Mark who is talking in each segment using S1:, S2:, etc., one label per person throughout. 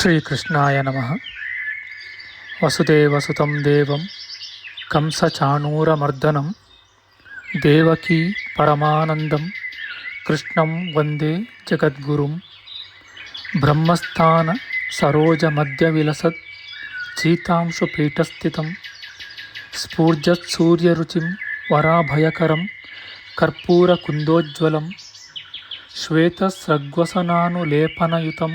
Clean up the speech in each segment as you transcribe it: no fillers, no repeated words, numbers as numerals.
S1: ಶ್ರೀಕೃಷ್ಣಾಯ ನಮಃ. ವಸುದೇವಸುತಂ ದೇವಂ ಕಂಸಚಾಣೂರಮರ್ದನಂ ದೇವಕೀ ಪರಮಾನಂದಂ ಕೃಷ್ಣಂ ವಂದೇ ಜಗದ್ಗುರುಂ. ಬ್ರಹ್ಮಸ್ಥಾನ ಸರೋಜಮಧ್ಯವಿಲಸತ್ ಚೀತಾಂಶುಪೀಠಸ್ಥಿತಂ ಸ್ಫೂರ್ಜತ್ಸೂರ್ಯರುಚಿಂ ವರಾಭಯಕರಂ ಕರ್ಪೂರಕುಂದೋಜ್ವಲಂ ಶ್ವೇತಸ್ರಗ್ವಸನಾನುಲೇಪನಯುತಂ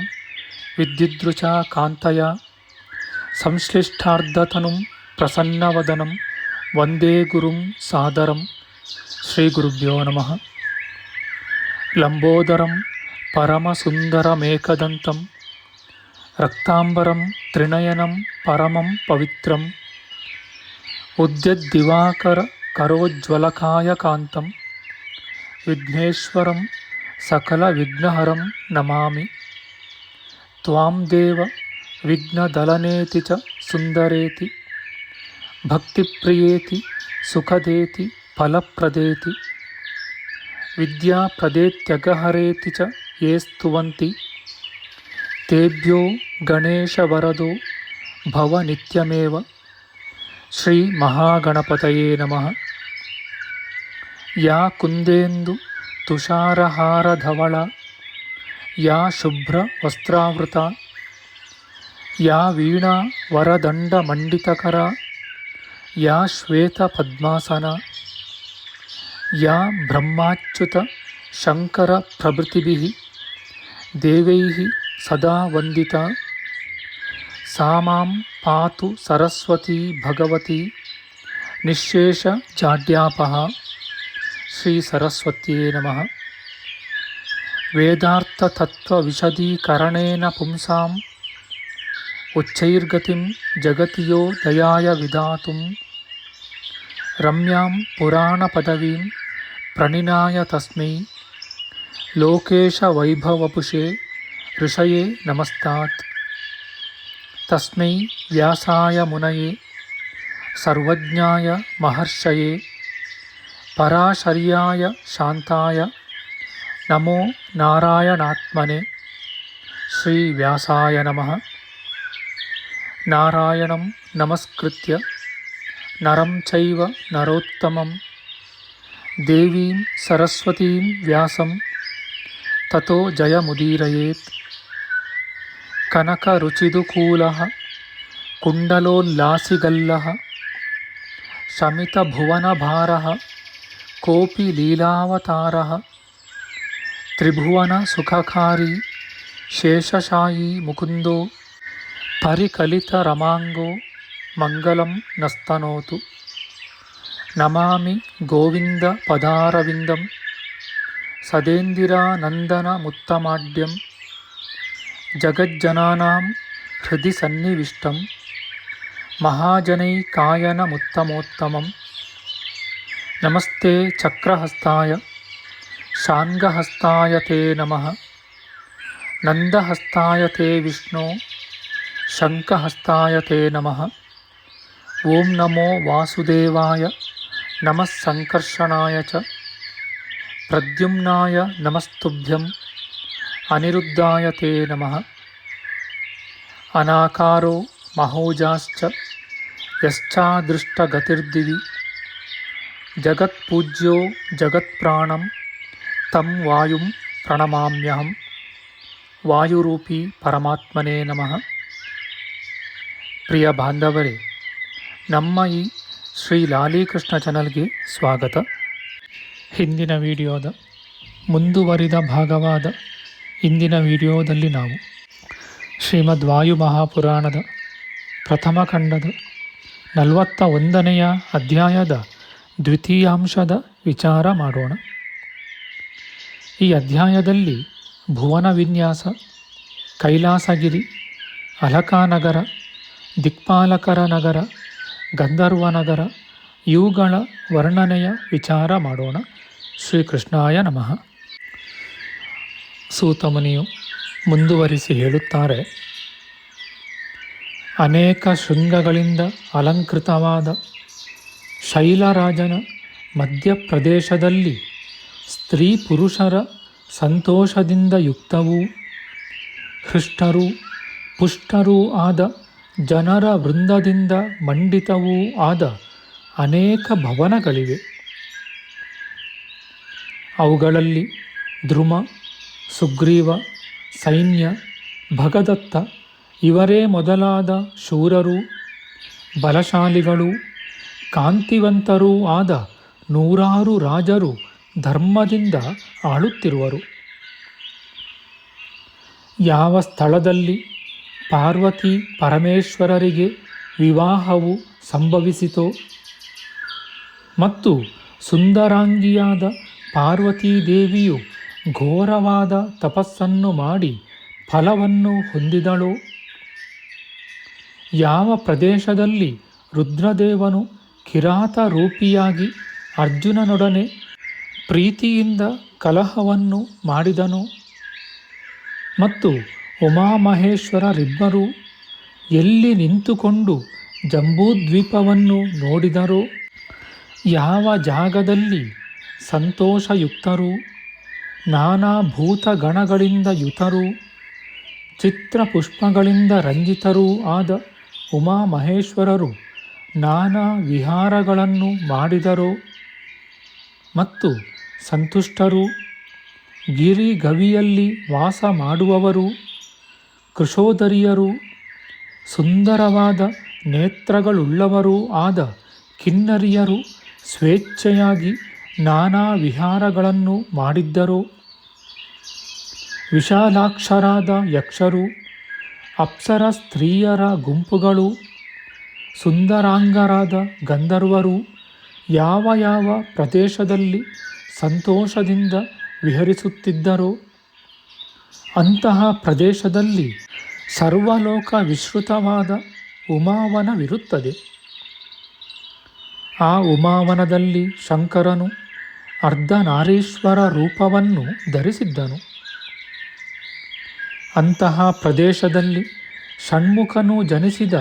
S1: ವಿದ್ಯುದೃಚಾ ಕಾಂತಯ ಸಂಶ್ಲಿಷ್ಟಾರ್ಧತನುಂ ಪ್ರಸನ್ನವದನಂ ವಂದೇ ಗುರುಂ ಸಾದರಂ. ಶ್ರೀಗುರುಭ್ಯೋ ನಮಃ. ಲಂಬೋದರಂ ಪರಮಸುಂದರಮೇಕದಂತಂ ರಕ್ತಾಂಬರಂ ತ್ರಿನಯನಂ ಪರಮಂ ಪವಿತ್ರಂ ಉದ್ಯದ್ದಿವಾಕರ ಕರೋಜ್ವಲಕಾಯಕಾಂತಂ ವಿಘ್ನೇಶ್ವರಂ ಸಕಲವಿಘ್ನಹರಂ ನಮಾಮಿ. ತ್ವಾಂ ದೇವ ವಿಘ್ನದಲನೇತಿ ಚ ಸುಂದರೇತಿ ಭಕ್ತಿಪ್ರಿಯೇತಿ ಸುಖದೇತಿ ಫಲಪ್ರದೇತಿ ವಿದ್ಯಾಪ್ರದೇತ್ಯಗಹರೇತಿ ಚ ಯೇ ಸ್ತುವಂತಿ ತೇಭ್ಯೋ ಗಣೇಶವರದೋ ಭವ ನಿತ್ಯಮೇವ. ಶ್ರೀ ಮಹಾಗಣಪತಯೇ ನಮಃ. ಯಾ ಕುಂದೇಂದು ತುಷಾರಹಾರಧವಳ ಯಾ ಶುಭ್ರ ವಸ್ತ್ರಾವೃತ ಯಾ ವೀಣಾ ವರದಂಡಮಂಡಿತಕರ ಯಾ ಶ್ವೇತ ಪದ್ಮಾಸನ ಯಾ ಬ್ರಹ್ಮಾಚ್ಯುತ ಶಂಕರ ಪ್ರಭೃತಿಭಿಃ ದೇವೈಃ ಸದಾ ವಂದಿತಾ ಸಾ ಮಾಂ ಪಾತು ಸರಸ್ವತೀ ಭಗವತಿ ನಿಶ್ಶೇಷ ಜಾಡ್ಯಾಪಃ. ಶ್ರೀ ಸರಸ್ವತ್ಯೇ ನಮಃ. ವೇದಾರ್ಥತತ್ವವಿಶದೀಕರಣೇನ ಪುಂಸಾಂ ಉಚ್ಚೈರ್ಗತಿಂ ಜಗತಿಯೋ ದಯಾಯ ವಿಧಾತುಂ ರಮ್ಯಾಂ ಪುರಾಣಪದವೀಂ ಪ್ರಣಿನಾಯ ತಸ್ಮೈ ಲೋಕೇಶವೈಭವಪುಷೇ ಋಷಯೇ ನಮಸ್ತಾತ್. ತಸ್ಮೈ ವ್ಯಾಸಾಯ ಮುನಯೇ ಸರ್ವಜ್ಞಾಯ ಮಹರ್ಷಯೇ ಪರಾಶರ್ಯಾಯ ಶಾಂತಾಯ ನಮೋ ನಾರಾಯಣಾತ್ಮನೆ. ಶ್ರೀ ವ್ಯಾಸಾಯ ನಮಃ. ನಾರಾಯಣಂ ನಮಸ್ಕೃತ್ಯ ನರಂ ಚೈವ ನರೋತ್ತಮಂ ದೇವೀಂ ಸರಸ್ವತೀಂ ವ್ಯಾಸಂ ತತೋ ಜಯಮುದೀರಯೇತ್. ಕನಕರುಚಿದುಕೂಲಃ ಕುಂಡಲೋಲ್ಲಾಸಿಗಲ್ಲಃ ಶಮಿತಭುವನಭಾರಃ ಕೋಪಿ ಲೀಲಾವತಾರಃ ತ್ರಿಭುವನ ಸುಖಕಾರಿ ಶೇಷಶಾಯೀ ಮುಕುಂದೋ ಪರಿಕಲಿತರಮಾಂಗೋ ಮಂಗಲಂ ನಸ್ತನೋತು. ನಮಾಮಿ ಗೋವಿಂದ ಪದಾರವಿಂದಂ ಸದೇಂದಿರಾನಂದನಮುತ್ತಮಾಡ್ಯಂ ಜಗಜ್ಜನಾನಾಂ ಹೃದಯ ಸನ್ನಿವಿಷ್ಟಂ ಮಹಾಜನೈಕಾಯನಮುತ್ತಮೋತ್ತಮಂ. ನಮಸ್ತೆ ಚಕ್ರಹಸ್ತಾಯ ಶಾಂಗಹಸ್ತಾಯ ತೇ ನಮಃ. ನಂದಹಸ್ತಾಯ ತೇ ವಿಷ್ಣೋ ಶಂಖಹಸ್ತಾಯ ತೇ ನಮಃ. ಓಂ ನಮೋ ವಾಸುದೇವಾಯ ನಮಃ ಸಂಕರ್ಷಣಾಯ ಚ ಪ್ರದ್ಯುಮ್ನಾಯ ನಮಸ್ತುಭ್ಯಂ ಅನಿರುದ್ಧಾಯ ತೇ ನಮಃ. ಅನಾಕಾರೋ ಮಹೋಜಾಶ್ಚ ಯಶ್ಚಾದೃಷ್ಟಗತಿರ್ದಿವಿ ಜಗತ್ಪೂಜ್ಯೋ ಜಗತ್ಪ್ರಾಣಂ ತಂ ವಾಯುಂ ಪ್ರಣಮಾಮ್ಯಹಂ. ವಾಯುರೂಪಿ ಪರಮಾತ್ಮನೇ ನಮಃ. ಪ್ರಿಯ ಬಾಂಧವರೇ, ನಮ್ಮ ಈ ಶ್ರೀ ಲಾಲೀಕೃಷ್ಣ ಚಾನಲ್ಗೆ ಸ್ವಾಗತ. ಹಿಂದಿನ ವಿಡಿಯೋದ ಮುಂದುವರಿದ ಭಾಗವಾದ ಇಂದಿನ ವಿಡಿಯೋದಲ್ಲಿ ನಾವು ಶ್ರೀಮದ್ ವಾಯು ಮಹಾಪುರಾಣದ ಪ್ರಥಮ ಖಂಡದ 41ನೆಯ ಅಧ್ಯಾಯದ ದ್ವಿತೀಯಾಂಶದ ವಿಚಾರ ಮಾಡೋಣ. ಈ ಅಧ್ಯಾಯದಲ್ಲಿ ಭುವನ ವಿನ್ಯಾಸ, ಕೈಲಾಸಗಿರಿ, ಅಲಕಾನಗರ, ದಿಕ್ಪಾಲಕರ ನಗರ, ಗಂಧರ್ವನಗರ ಇವುಗಳ ವರ್ಣನೆಯ ವಿಚಾರ ಮಾಡೋಣ. ಶ್ರೀಕೃಷ್ಣಾಯ ನಮಃ. ಸೂತಮುನಿಯು ಮುಂದುವರಿಸಿ ಹೇಳುತ್ತಾರೆ, ಅನೇಕ ಶೃಂಗಗಳಿಂದ ಅಲಂಕೃತವಾದ ಶೈಲರಾಜನ ಮಧ್ಯಪ್ರದೇಶದಲ್ಲಿ ಸ್ತ್ರೀ ಪುರುಷರ ಸಂತೋಷದಿಂದ ಯುಕ್ತವೂ ಹೃಷ್ಟರೂ ಪುಷ್ಟರೂ ಆದ ಜನರ ವೃಂದದಿಂದ ಮಂಡಿತವೂ ಆದ ಅನೇಕ ಭವನಗಳಿವೆ. ಅವುಗಳಲ್ಲಿ ದ್ರುಮ, ಸುಗ್ರೀವ, ಸೈನ್ಯ, ಭಗದತ್ತ ಇವರೇ ಮೊದಲಾದ ಶೂರರೂ ಬಲಶಾಲಿಗಳೂ ಕಾಂತಿವಂತರೂ ಆದ ನೂರಾರು ರಾಜರು ಧರ್ಮದಿಂದ ಆಳುತ್ತಿರುವರು. ಯಾವ ಸ್ಥಳದಲ್ಲಿ ಪಾರ್ವತಿ ಪರಮೇಶ್ವರರಿಗೆ ವಿವಾಹವು ಸಂಭವಿಸಿತೋ ಮತ್ತು ಸುಂದರಾಂಗಿಯಾದ ಪಾರ್ವತೀದೇವಿಯು ಘೋರವಾದ ತಪಸ್ಸನ್ನು ಮಾಡಿ ಫಲವನ್ನು ಹೊಂದಿದಳೋ, ಯಾವ ಪ್ರದೇಶದಲ್ಲಿ ರುದ್ರದೇವನು ಕಿರಾತ ರೂಪಿಯಾಗಿ ಅರ್ಜುನನೊಡನೆ ಪ್ರೀತಿಯಿಂದ ಕಲಹವನ್ನು ಮಾಡಿದನೋ ಮತ್ತು ಉಮಾಮಹೇಶ್ವರರಿಬ್ಬರೂ ಎಲ್ಲಿ ನಿಂತುಕೊಂಡು ಜಂಬೂದ್ವೀಪವನ್ನು ನೋಡಿದರೋ, ಯಾವ ಜಾಗದಲ್ಲಿ ಸಂತೋಷಯುಕ್ತರೂ ನಾನಾ ಭೂತಗಣಗಳಿಂದ ಯುತರೂ ಚಿತ್ರಪುಷ್ಪಗಳಿಂದ ರಂಜಿತರೂ ಆದ ಉಮಾಮಹೇಶ್ವರರು ನಾನಾ ವಿಹಾರಗಳನ್ನು ಮಾಡಿದರೋ ಮತ್ತು ಸಂತುಷ್ಟರೂ ಗಿರಿಗವಿಯಲ್ಲಿ ವಾಸ ಮಾಡುವವರು ಕೃಶೋದರಿಯರೂ ಸುಂದರವಾದ ನೇತ್ರಗಳುಳ್ಳವರೂ ಆದ ಕಿನ್ನರಿಯರು ಸ್ವೇಚ್ಛೆಯಾಗಿ ನಾನಾ ವಿಹಾರಗಳನ್ನು ಮಾಡಿದ್ದರೋ, ವಿಶಾಲಾಕ್ಷರಾದ ಯಕ್ಷರು, ಅಪ್ಸರ ಸ್ತ್ರೀಯರ ಗುಂಪುಗಳು, ಸುಂದರಾಂಗರಾದ ಗಂಧರ್ವರು ಯಾವ ಯಾವ ಪ್ರದೇಶದಲ್ಲಿ ಸಂತೋಷದಿಂದ ವಿಹರಿಸುತ್ತಿದ್ದರೋ ಅಂತಹ ಪ್ರದೇಶದಲ್ಲಿ ಸರ್ವಲೋಕ ವಿಶ್ರುತವಾದ ಉಮಾವನವಿರುತ್ತದೆ. ಆ ಉಮಾವನದಲ್ಲಿ ಶಂಕರನು ಅರ್ಧನಾರೀಶ್ವರ ರೂಪವನ್ನು ಧರಿಸಿದ್ದನು. ಅಂತಹ ಪ್ರದೇಶದಲ್ಲಿ ಷಣ್ಮುಖನು ಜನಿಸಿದ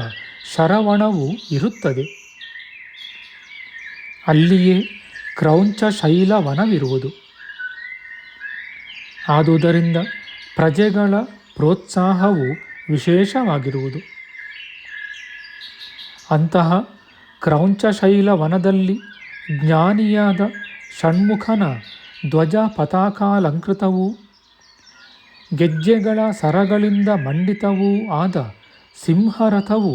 S1: ಶರವಣವು ಇರುತ್ತದೆ. ಅಲ್ಲಿಯೇ ಕ್ರೌಂಚಶೈಲ ವನವಿರುವುದು. ಆದುದರಿಂದ ಪ್ರಜೆಗಳ ಪ್ರೋತ್ಸಾಹವು ವಿಶೇಷವಾಗಿರುವುದು. ಅಂತಹ ಕ್ರೌಂಚಶೈಲ ವನದಲ್ಲಿ ಜ್ಞಾನಿಯಾದ ಷಣ್ಮುಖನ ಧ್ವಜ ಪತಾಕಾಲಂಕೃತವೂ ಗೆಜ್ಜೆಗಳ ಸರಗಳಿಂದ ಮಂಡಿತವೂ ಆದ ಸಿಂಹರಥವು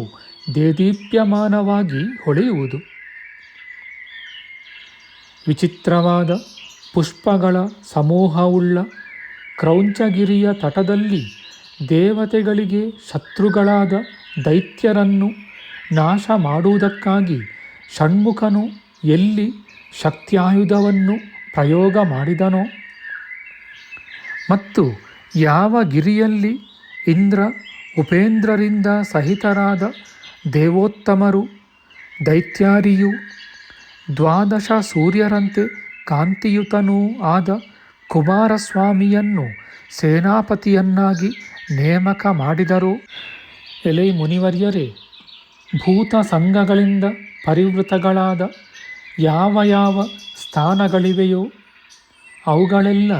S1: ದೇದೀಪ್ಯಮಾನವಾಗಿ ಹೊಳೆಯುವುದು. ವಿಚಿತ್ರವಾದ ಪುಷ್ಪಗಳ ಸಮೂಹವುಳ್ಳ ಕ್ರೌಂಚಗಿರಿಯ ತಟದಲ್ಲಿ ದೇವತೆಗಳಿಗೆ ಶತ್ರುಗಳಾದ ದೈತ್ಯರನ್ನು ನಾಶ ಮಾಡುವುದಕ್ಕಾಗಿ ಷಣ್ಮುಖನು ಎಲ್ಲಿ ಶಕ್ತ್ಯಾಯುಧವನ್ನು ಪ್ರಯೋಗ ಮಾಡಿದನೋ ಮತ್ತು ಯಾವ ಗಿರಿಯಲ್ಲಿ ಇಂದ್ರ ಉಪೇಂದ್ರರಿಂದ ಸಹಿತರಾದ ದೇವೋತ್ತಮರು ದೈತ್ಯಾರಿಯೂ 12 ಸೂರ್ಯರಂತೆ ಕಾಂತಿಯುತನೂ ಆದ ಕುಮಾರಸ್ವಾಮಿಯನ್ನು ಸೇನಾಪತಿಯನ್ನಾಗಿ ನೇಮಕ ಮಾಡಿದರೋ, ಎಲೈ ಮುನಿವರ್ಯರೇ, ಭೂತ ಸಂಘಗಳಿಂದ ಪರಿವೃತಗಳಾದ ಯಾವ ಯಾವ ಸ್ಥಾನಗಳಿವೆಯೋ ಅವುಗಳೆಲ್ಲ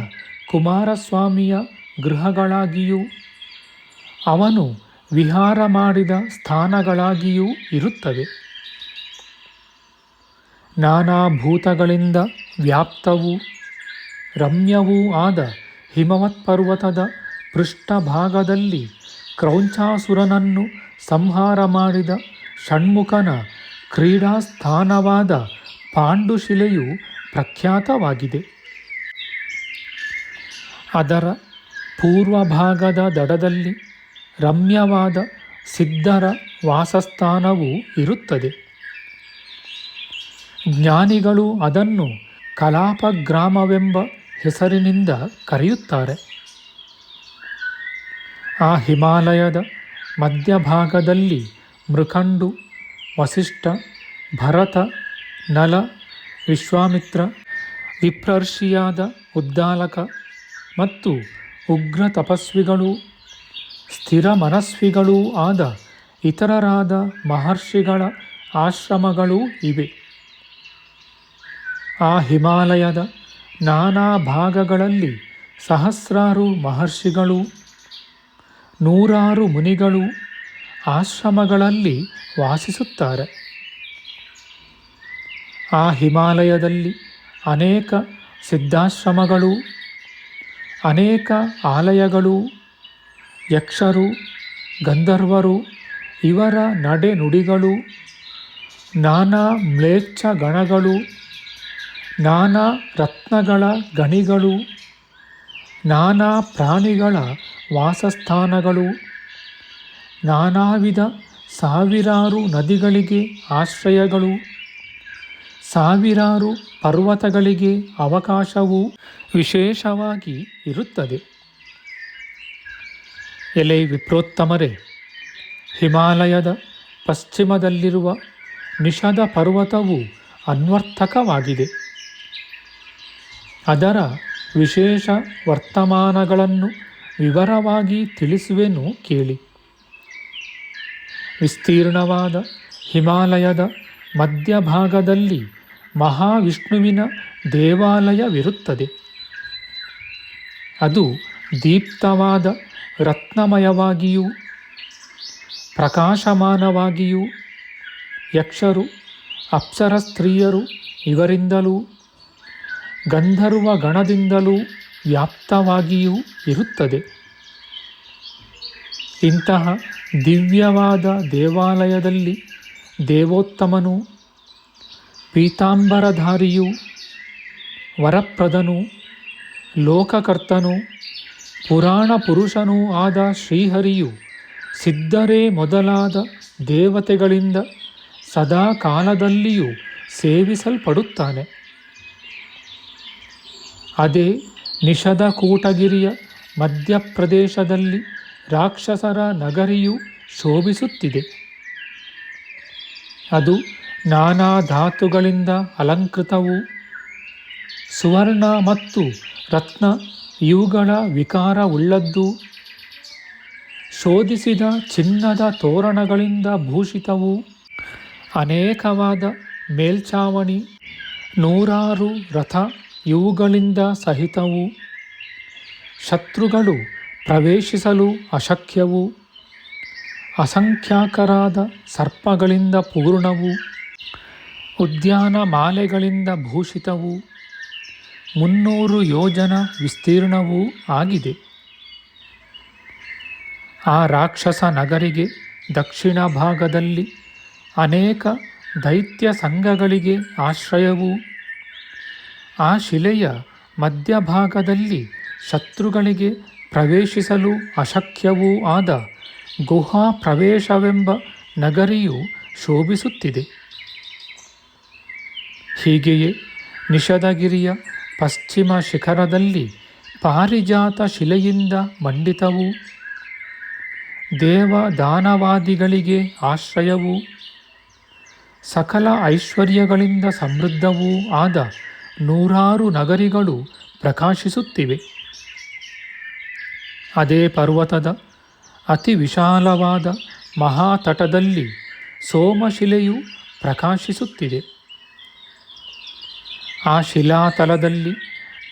S1: ಕುಮಾರಸ್ವಾಮಿಯ ಗೃಹಗಳಾಗಿಯೂ ಅವನು ವಿಹಾರ ಮಾಡಿದ ಸ್ಥಾನಗಳಾಗಿಯೂ ಇರುತ್ತವೆ. ನಾನಾ ಭೂತಗಳಿಂದ ವ್ಯಾಪ್ತವೂ ರಮ್ಯವೂ ಆದ ಹಿಮವತ್ಪರ್ವತದ ಪೃಷ್ಠಭಾಗದಲ್ಲಿ ಕ್ರೌಂಚಾಸುರನನ್ನು ಸಂಹಾರ ಮಾಡಿದ ಷಣ್ಮುಖನ ಕ್ರೀಡಾಸ್ಥಾನವಾದ ಪಾಂಡುಶಿಲೆಯು ಪ್ರಖ್ಯಾತವಾಗಿದೆ. ಅದರ ಪೂರ್ವಭಾಗದ ದಡದಲ್ಲಿ ರಮ್ಯವಾದ ಸಿದ್ಧರ ವಾಸಸ್ಥಾನವೂ ಇರುತ್ತದೆ. ಜ್ಞಾನಿಗಳು ಅದನ್ನು ಕಲಾಪಗ್ರಾಮವೆಂಬ ಹೆಸರಿನಿಂದ ಕರೆಯುತ್ತಾರೆ. ಆ ಹಿಮಾಲಯದ ಮಧ್ಯಭಾಗದಲ್ಲಿ ಮೃಕಂಡು, ವಸಿಷ್ಠ, ಭರತ, ನಲ, ವಿಶ್ವಾಮಿತ್ರ, ವಿಪ್ರರ್ಷಿಯಾದ ಉದ್ದಾಲಕ ಮತ್ತು ಉಗ್ರ ತಪಸ್ವಿಗಳೂ ಸ್ಥಿರ ಮನಸ್ವಿಗಳೂ ಆದ ಇತರರಾದ ಮಹರ್ಷಿಗಳ ಆಶ್ರಮಗಳೂ ಇವೆ. ಆ ಹಿಮಾಲಯದ ನಾನಾ ಭಾಗಗಳಲ್ಲಿ ಸಹಸ್ರಾರು ಮಹರ್ಷಿಗಳೂ ನೂರಾರು ಮುನಿಗಳು ಆಶ್ರಮಗಳಲ್ಲಿ ವಾಸಿಸುತ್ತಾರೆ. ಆ ಹಿಮಾಲಯದಲ್ಲಿ ಅನೇಕ ಸಿದ್ಧಾಶ್ರಮಗಳು, ಅನೇಕ ಆಲಯಗಳು, ಯಕ್ಷರು, ಗಂಧರ್ವರು ಇವರ ನಡೆನುಡಿಗಳು, ನಾನಾ ಮ್ಲೇಚ್ಛ ಗಣಗಳು, ನಾನಾ ರತ್ನಗಳ ಗಣಿಗಳು, ನಾನಾ ಪ್ರಾಣಿಗಳ ವಾಸಸ್ಥಾನಗಳು, ನಾನಾ ವಿಧ ಸಾವಿರಾರು ನದಿಗಳಿಗೆ ಆಶ್ರಯಗಳು, ಸಾವಿರಾರು ಪರ್ವತಗಳಿಗೆ ಅವಕಾಶವು ವಿಶೇಷವಾಗಿ ಇರುತ್ತದೆ. ಎಲೆ ವಿಪ್ರೋತ್ತಮರೇ, ಹಿಮಾಲಯದ ಪಶ್ಚಿಮದಲ್ಲಿರುವ ನಿಷಧ ಪರ್ವತವು ಅನ್ವರ್ಥಕವಾಗಿದೆ. ಅದರ ವಿಶೇಷ ವರ್ತಮಾನಗಳನ್ನು ವಿವರವಾಗಿ ತಿಳಿಸುವೆನು ಕೇಳಿ. ವಿಸ್ತೀರ್ಣವಾದ ಹಿಮಾಲಯದ ಮಧ್ಯಭಾಗದಲ್ಲಿ ಮಹಾವಿಷ್ಣುವಿನ ದೇವಾಲಯವಿರುತ್ತದೆ. ಅದು ದೀಪ್ತವಾದ ರತ್ನಮಯವಾಗಿಯೂ ಪ್ರಕಾಶಮಾನವಾಗಿಯೂ ಯಕ್ಷರು, ಅಪ್ಸರ ಸ್ತ್ರೀಯರು ಇವರಿಂದಲೂ ಗಂಧರ್ವ ಗಣದಿಂದಲೂ ವ್ಯಾಪ್ತವಾಗಿಯೂ ಇರುತ್ತದೆ. ಇಂತಹ ದಿವ್ಯವಾದ ದೇವಾಲಯದಲ್ಲಿ ದೇವೋತ್ತಮನು, ಪೀತಾಂಬರಧಾರಿಯೂ ವರಪ್ರದನೂ ಲೋಕಕರ್ತನೂ ಪುರಾಣ ಪುರುಷನೂ ಆದ ಶ್ರೀಹರಿಯು ಸಿದ್ಧರೇ ಮೊದಲಾದ ದೇವತೆಗಳಿಂದ ಸದಾ ಕಾಲದಲ್ಲಿಯೂ ಸೇವಿಸಲ್ಪಡುತ್ತಾನೆ. ಅದೇ ನಿಷಧ ಕೂಟಗಿರಿಯ ಮಧ್ಯಪ್ರದೇಶದಲ್ಲಿ ರಾಕ್ಷಸರ ನಗರಿಯು ಶೋಭಿಸುತ್ತಿದೆ. ಅದು ನಾನಾ ಧಾತುಗಳಿಂದ ಅಲಂಕೃತವೂ ಸುವರ್ಣ ಮತ್ತು ರತ್ನ ಇವುಗಳ ವಿಕಾರವುಳ್ಳದ್ದು, ಶೋಧಿಸಿದ ಚಿನ್ನದ ತೋರಣಗಳಿಂದ ಭೂಷಿತವೂ ಅನೇಕವಾದ ಮೇಲ್ಛಾವಣಿ, ನೂರಾರು ರಥ ಇವುಗಳಿಂದ ಸಹಿತವೂ ಶತ್ರುಗಳು ಪ್ರವೇಶಿಸಲು ಅಶಕ್ಯವೂ ಅಸಂಖ್ಯಾಕರಾದ ಸರ್ಪಗಳಿಂದ ಪೂರ್ಣವೂ ಉದ್ಯಾನ ಮಾಲೆಗಳಿಂದ ಭೂಷಿತವೂ 300 ಯೋಜನ ವಿಸ್ತೀರ್ಣವೂ ಆಗಿದೆ. ಆ ರಾಕ್ಷಸ ನಗರಿಗೆ ದಕ್ಷಿಣ ಭಾಗದಲ್ಲಿ ಅನೇಕ ದೈತ್ಯ ಸಂಘಗಳಿಗೆ ಆಶ್ರಯವೂ ಆ ಶಿಲೆಯ ಮಧ್ಯಭಾಗದಲ್ಲಿ ಶತ್ರುಗಳಿಗೆ ಪ್ರವೇಶಿಸಲು ಅಶಕ್ಯವೂ ಆದ ಗುಹಾ ಪ್ರವೇಶವೆಂಬ ನಗರಿಯು ಶೋಭಿಸುತ್ತಿದೆ. ಹೀಗೆಯೇ ನಿಷಧಗಿರಿಯ ಪಶ್ಚಿಮ ಶಿಖರದಲ್ಲಿ ಪಾರಿಜಾತ ಶಿಲೆಯಿಂದ ಮಂಡಿತವೂ ದೇವ ದಾನವಾದಿಗಳಿಗೆ ಆಶ್ರಯವೂ ಸಕಲ ಐಶ್ವರ್ಯಗಳಿಂದ ಸಮೃದ್ಧವೂ ಆದ ನೂರಾರು ನಗರಿಗಳು ಪ್ರಕಾಶಿಸುತ್ತಿವೆ. ಅದೇ ಪರ್ವತದ ಅತಿ ವಿಶಾಲವಾದ ಮಹಾತಟದಲ್ಲಿ ಸೋಮಶಿಲೆಯು ಪ್ರಕಾಶಿಸುತ್ತಿದೆ. ಆ ಶಿಲಾತಲದಲ್ಲಿ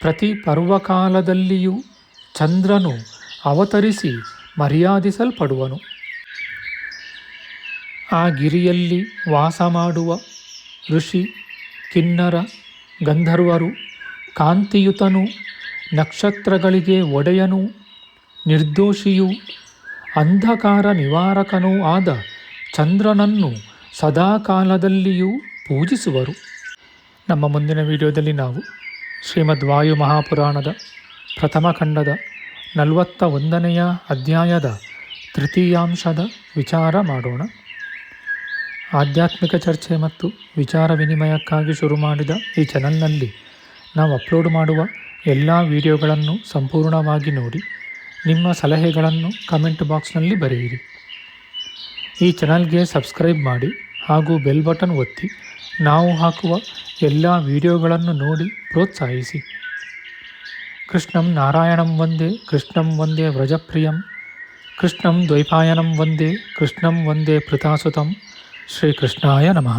S1: ಪ್ರತಿ ಪರ್ವಕಾಲದಲ್ಲಿಯೂ ಚಂದ್ರನು ಅವತರಿಸಿ ಮರ್ಯಾದಿಸಲ್ಪಡುವನು. ಆ ಗಿರಿಯಲ್ಲಿ ವಾಸ ಮಾಡುವ ಋಷಿ, ಕಿನ್ನರ, ಗಂಧರ್ವರು ಕಾಂತಿಯುತನೂ ನಕ್ಷತ್ರಗಳಿಗೆ ಒಡೆಯನೂ ನಿರ್ದೋಷಿಯೂ ಅಂಧಕಾರ ನಿವಾರಕನೂ ಆದ ಚಂದ್ರನನ್ನು ಸದಾಕಾಲದಲ್ಲಿಯೂ ಪೂಜಿಸುವರು. ನಮ್ಮ ಮುಂದಿನ ವಿಡಿಯೋದಲ್ಲಿ ನಾವು ಶ್ರೀಮದ್ ವಾಯು ಮಹಾಪುರಾಣದ ಪ್ರಥಮ ಖಂಡದ 41ನೆಯ ಅಧ್ಯಾಯದ ತೃತೀಯಾಂಶದ ವಿಚಾರ ಮಾಡೋಣ. ಆಧ್ಯಾತ್ಮಿಕ ಚರ್ಚೆ ಮತ್ತು ವಿಚಾರ ವಿನಿಮಯಕ್ಕಾಗಿ ಶುರು ಮಾಡಿದ ಈ ಚಾನಲ್ನಲ್ಲಿ ನಾವು ಅಪ್ಲೋಡ್ ಮಾಡುವ ಎಲ್ಲ ವಿಡಿಯೋಗಳನ್ನು ಸಂಪೂರ್ಣವಾಗಿ ನೋಡಿ ನಿಮ್ಮ ಸಲಹೆಗಳನ್ನು ಕಮೆಂಟ್ ಬಾಕ್ಸ್ನಲ್ಲಿ ಬರೆಯಿರಿ. ಈ ಚಾನಲ್ಗೆ ಸಬ್ಸ್ಕ್ರೈಬ್ ಮಾಡಿ ಹಾಗೂ ಬೆಲ್ ಬಟನ್ ಒತ್ತಿ ನಾವು ಹಾಕುವ ಎಲ್ಲ ವಿಡಿಯೋಗಳನ್ನು ನೋಡಿ ಪ್ರೋತ್ಸಾಹಿಸಿ. ಕೃಷ್ಣಂ ನಾರಾಯಣಂ ವಂದೇ ಕೃಷ್ಣಂ ವಂದೇ ವ್ರಜಪ್ರಿಯಂ ಕೃಷ್ಣಂ ದ್ವೈಪಾಯನಂ ವಂದೇ ಕೃಷ್ಣಂ ವಂದೇ ಪೃಥಾಸುತಂ. ಶ್ರೀಕೃಷ್ಣಾಯ ನಮಃ.